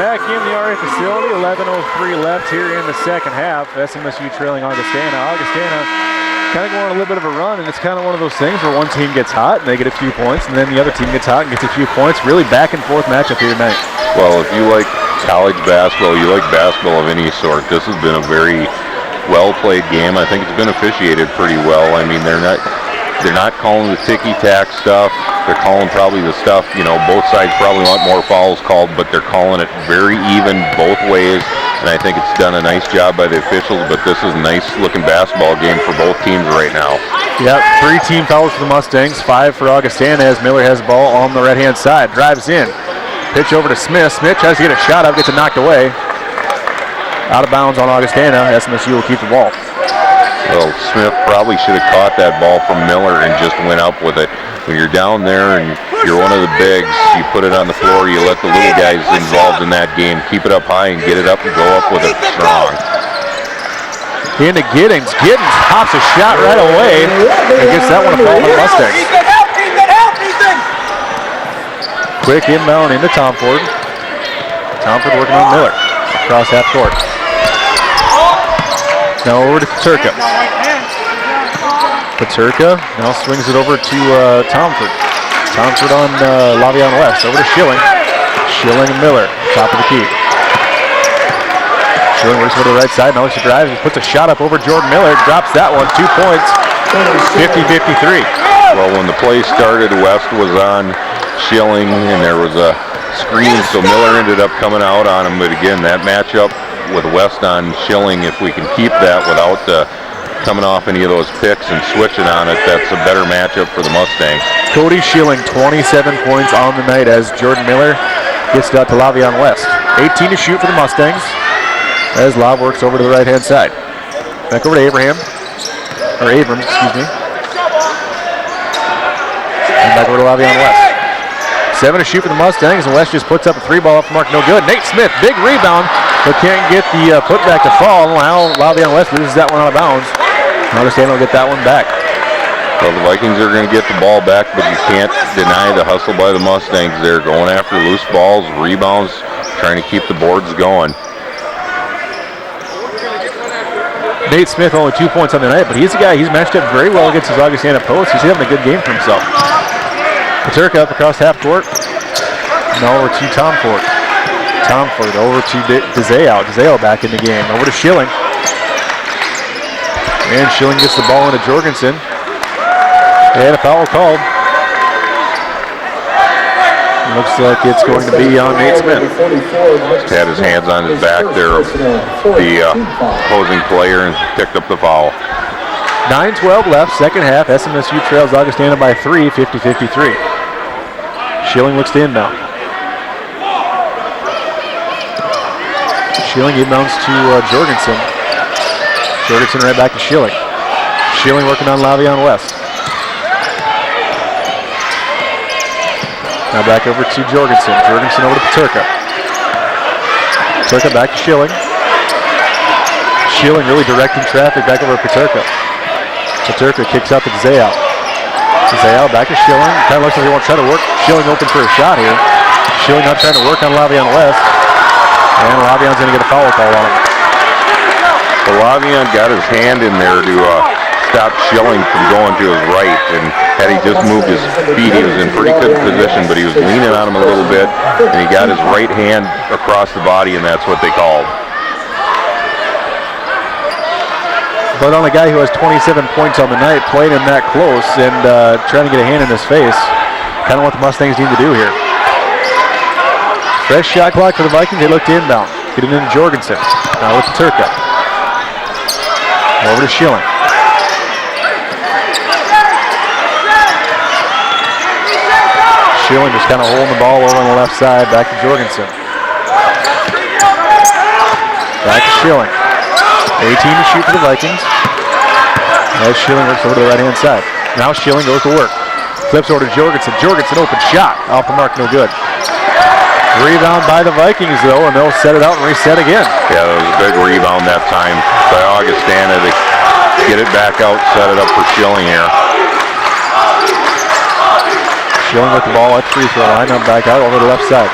Back in the RA facility, 11:03 left here in the second half. SMSU trailing Augustana. Augustana kind of going on a little bit of a run, and it's kind of one of those things where one team gets hot and they get a few points, and then the other team gets hot and gets a few points. Really back and forth matchup here tonight. Well, if you like college basketball, you like basketball of any sort, this has been a very well-played game. I think it's been officiated pretty well. I mean, they're not calling the ticky-tack stuff. They're calling probably the stuff, you know, both sides probably want more fouls called, but they're calling it very even both ways, and I think it's done a nice job by the officials, but this is a nice-looking basketball game for both teams right now. Yep, 3 team fouls for the Mustangs, 5 for Augustana as Miller has the ball on the right-hand side. Drives in. Pitch over to Smith. Smith tries to get a shot up, gets it knocked away. Out of bounds on Augustana. SMSU will keep the ball. Well, Smith probably should have caught that ball from Miller and just went up with it. When you're down there and you're one of the bigs, you put it on the floor, you let the little guys involved in that game keep it up high and get it up and go up with it strong. Into Giddings. Giddings pops a shot right away and gets that one to fall on the Mustangs. Quick inbound into Tomford. Tomford working on Miller. Across half court. Now over to Paterka. Paterka now swings it over to Tomford. Tomford on Lavion West. Over to Schilling. Schilling and Miller. Top of the key. Schilling works over to the right side. Now he drives. He puts a shot up over Jordan Miller. Drops that one. 2 points. 50-53. Well, when the play started, West was on Schilling, and there was a screen, so Miller ended up coming out on him. But again, that matchup with West on Schilling, if we can keep that without coming off any of those picks and switching on it, that's a better matchup for the Mustangs. Cody Schilling, 27 points on the night as Jordan Miller gets it out to Lavion West. 18 to shoot for the Mustangs as Lav works over to the right-hand side. Back over to Abrams, excuse me. And back over to Lavion West. 7 to shoot for the Mustangs, and West just puts up a 3-ball off the mark, no good. Nate Smith, big rebound, but can't get the putback to fall. Now Lavion West loses that one out of bounds. Augustana will get that one back. Well, the Vikings are going to get the ball back, but you can't deny the hustle by the Mustangs. They're going after loose balls, rebounds, trying to keep the boards going. Nate Smith only 2 points on the night, but he's a guy, he's matched up very well against his Augustana post. He's having a good game for himself. Paterka up across half court. Now over to Tomford. Tomford over to DeZeo. DeZeo back in the game. Over to Schilling. And Schilling gets the ball into Jorgensen. And a foul called. Looks like it's going to be on Nate Smith. He's had his hands on his back there of the opposing player and picked up the foul. 9:12 left, second half. SMSU trails Augustana by 3, 50-53. Schilling looks to inbound. Schilling inbounds to Jorgensen. Jorgensen right back to Schilling. Schilling working on Lavion West. Now back over to Jorgensen. Jorgensen over to Paterka. Paterka back to Schilling. Schilling really directing traffic back over to Paterka. Paterka kicks out to DeZeo. DeZeo back to Schilling. Kind of looks like he won't try to work. Schilling open for a shot here. Schilling not trying to work on Lavion West. And Lavion's going to get a foul call on him. Well, Lavion got his hand in there to stop Schilling from going to his right. And had he just moved his feet, he was in pretty good position, but he was leaning on him a little bit. And he got his right hand across the body, and that's what they called. But on a guy who has 27 points on the night, playing him that close and trying to get a hand in his face, kind of what the Mustangs need to do here. Fresh shot clock for the Vikings. They look to inbound. Get it into Jorgensen. Now with Paterka. Over to Schilling. Schilling just kind of holding the ball over on the left side. Back to Jorgensen. Back to Schilling. 18 to shoot for the Vikings. As Schilling works over to the right-hand side. Now Schilling goes to work. Flips over to Jorgensen. Jorgensen open shot. Off the mark, no good. Rebound by the Vikings, though, and they'll set it out and reset again. Yeah, that was a big rebound that time by Augustana to get it back out, set it up for Schilling here. Schilling with the ball at free throw line. Now back out over the left side.